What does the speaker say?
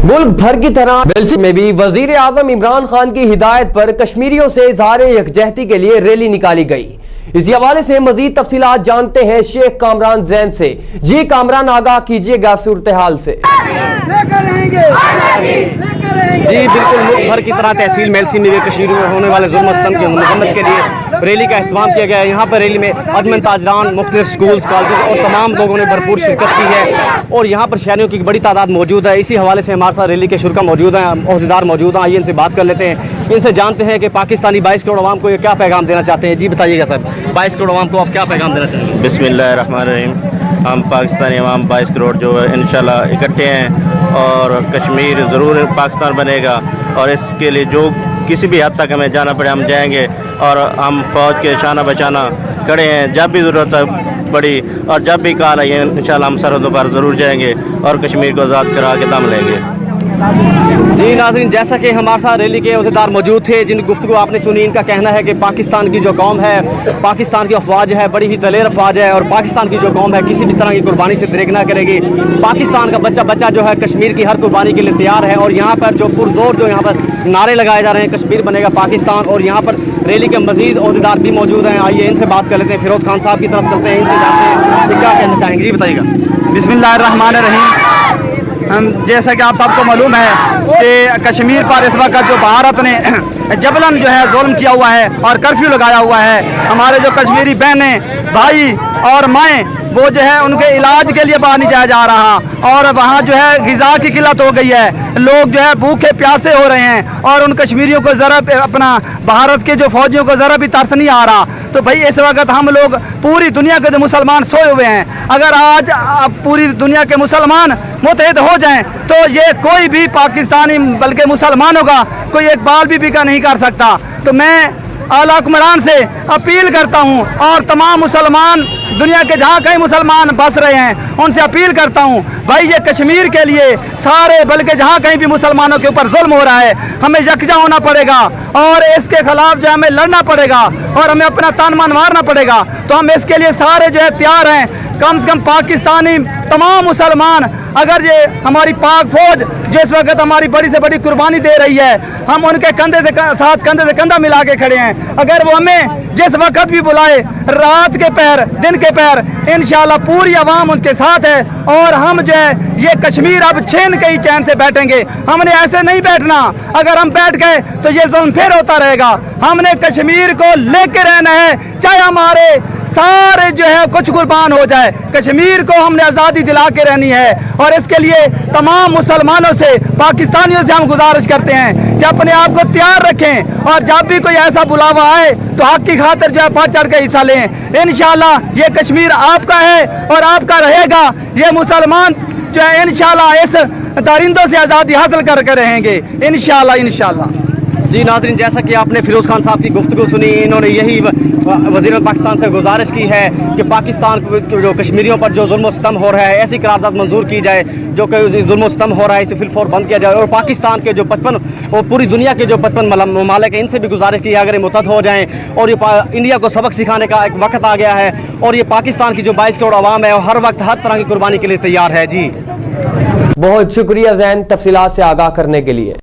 ملک بھر کی طرح بیلچی میں بھی وزیر اعظم عمران خان کی ہدایت پر کشمیریوں سے اظہار یکجہتی کے لیے ریلی نکالی گئی۔ اسی حوالے سے مزید تفصیلات جانتے ہیں شیخ کامران زین سے۔ جی کامران، آگاہ کیجیے گا صورتحال سے۔ جی بالکل، ملک بھر کی طرح تحصیل میلسی میں بھی کشمیر میں ہونے والے ظلم و ستم کی مذمت کے لیے ریلی کا اہتمام کیا گیا ہے۔ یہاں پر ریلی میں ادمن تاجران، مختلف سکولز، کالجز اور تمام لوگوں نے بھرپور شرکت کی ہے اور یہاں پر شہریوں کی بڑی تعداد موجود ہے۔ اسی حوالے سے ہمارے ساتھ ریلی کے شرکا موجود ہیں، عہدیدار موجود ہیں۔ آئیے ان سے بات کر لیتے ہیں، ان سے جانتے ہیں کہ پاکستانی 22 کروڑ عوام کو یہ کیا پیغام دینا چاہتے ہیں۔ جی بتائیے گا سر، 22 کروڑ عوام کو آپ کیا پیغام دینا چاہیں گے؟ بسم اللہ الرحمن الرحیم۔ ہم پاکستانی عوام 22 کروڑ جو ہے انشاءاللہ اکٹھے ہیں اور کشمیر ضرور پاکستان بنے گا، اور اس کے لیے جو کسی بھی حد تک ہمیں جانا پڑے ہم جائیں گے، اور ہم فوج کے شانہ بشانہ کھڑے ہیں۔ جب بھی ضرورت پڑی اور جب بھی کال آئی ہے انشاءاللہ ہم سرحدوں پر ضرور جائیں گے اور کشمیر کو آزاد کرا کے دم لیں گے۔ جی ناظرین، جیسا کہ ہمارے ساتھ ریلی کے عہدیدار موجود تھے جن گفتگو آپ نے سنی، ان کا کہنا ہے کہ پاکستان کی جو قوم ہے، پاکستان کی افواج ہے، بڑی ہی دلیر افواج ہے، اور پاکستان کی جو قوم ہے کسی بھی طرح کی قربانی سے دریغ نہ کرے گی۔ پاکستان کا بچہ جو ہے کشمیر کی ہر قربانی کے لیے تیار ہے، اور یہاں پر جو پرزور جو یہاں پر نعرے لگائے جا رہے ہیں کشمیر بنے گا پاکستان، اور یہاں پر ریلی کے مزید عہدیدار بھی موجود ہیں۔ آئیے ان سے بات کر لیتے ہیں، فیروز خان صاحب کی طرف چلتے ہیں، ان سے جانتے ہیں کہ کیا کہنا چاہیں گے۔ جی بتائیے گا۔ بسم اللہ الرحمن الرحیم۔ جیسا کہ آپ سب کو معلوم ہے کہ کشمیر پر اس وقت جو بھارت نے جبرن جو ہے ظلم کیا ہوا ہے اور کرفیو لگایا ہوا ہے، ہمارے جو کشمیری بہنیں، بھائی اور مائیں وہ جو ہے ان کے علاج کے لیے باہر نہیں جایا جا رہا، اور وہاں جو ہے غذا کی قلت ہو گئی ہے، لوگ جو ہے بھوکے پیاسے ہو رہے ہیں، اور ان کشمیریوں کو ذرا اپنا بھارت کے جو فوجیوں کو ذرا بھی ترس نہیں آ رہا۔ تو بھائی اس وقت ہم لوگ پوری دنیا کے جو مسلمان سوئے ہوئے ہیں، اگر آج پوری دنیا کے مسلمان متحد ہو جائیں تو یہ کوئی بھی پاکستانی بلکہ مسلمانوں کا کوئی ایک بال بھی کا نہیں کر سکتا۔ تو میں اعلیٰ حکمران سے اپیل کرتا ہوں، اور تمام مسلمان دنیا کے جہاں کہیں مسلمان بس رہے ہیں ان سے اپیل کرتا ہوں، بھائی یہ کشمیر کے لیے سارے بلکہ جہاں کہیں بھی مسلمانوں کے اوپر ظلم ہو رہا ہے ہمیں یکجا ہونا پڑے گا، اور اس کے خلاف جو ہمیں لڑنا پڑے گا، اور ہمیں اپنا تن من مارنا پڑے گا۔ تو ہم اس کے لیے سارے جو ہے تیار ہیں، کم سے کم پاکستانی تمام مسلمان، اگر یہ ہماری پاک فوج جس وقت ہماری بڑی سے بڑی قربانی دے رہی ہے، ہم ان کے کندھے سے ساتھ کندھے سے کندھا ملا کے کھڑے ہیں، اگر وہ ہمیں جس وقت بھی بلائے، رات کے پہر دن کے پہر، انشاءاللہ پوری عوام ان کے ساتھ ہے، اور ہم جو ہے یہ کشمیر اب چھین کے ہی چین سے بیٹھیں گے۔ ہم نے ایسے نہیں بیٹھنا، اگر ہم بیٹھ گئے تو یہ ظلم پھر ہوتا رہے گا۔ ہم نے کشمیر کو لے کے رہنا ہے، چاہے ہمارے سارے جو ہے کچھ قربان ہو جائے، کشمیر کو ہم نے آزادی دلا کے رہنی ہے۔ اور اس کے لیے تمام مسلمانوں سے، پاکستانیوں سے ہم گزارش کرتے ہیں کہ اپنے آپ کو تیار رکھیں، اور جب بھی کوئی ایسا بلاوا آئے تو حق کی خاطر جو ہے بڑھ چڑھ کے حصہ لیں۔ انشاءاللہ یہ کشمیر آپ کا ہے اور آپ کا رہے گا۔ یہ مسلمان جو ہے انشاءاللہ اس درندوں سے آزادی حاصل کر کے رہیں گے انشاءاللہ۔ جی ناظرین، جیسا کہ آپ نے فیروز خان صاحب کی گفتگو سنی، انہوں نے یہی وزیر پاکستان سے گزارش کی ہے کہ پاکستان جو کشمیریوں پر جو ظلم و ستم ہو رہا ہے ایسی قرارداد منظور کی جائے، جو کہ ظلم و ستم ہو رہا ہے اسے فی الفور بند کیا جائے، اور پاکستان کے جو 55 اور پوری دنیا کے جو 55 ممالک ہیں ان سے بھی گزارش کی ہے اگر یہ متحد ہو جائیں، اور یہ انڈیا کو سبق سکھانے کا ایک وقت آ گیا ہے، اور یہ پاکستان کی جو 22 کروڑ عوام ہے وہ ہر وقت ہر طرح کی قربانی کے لیے تیار ہے۔ جی بہت شکریہ زین، تفصیلات سے آگاہ کرنے کے لیے۔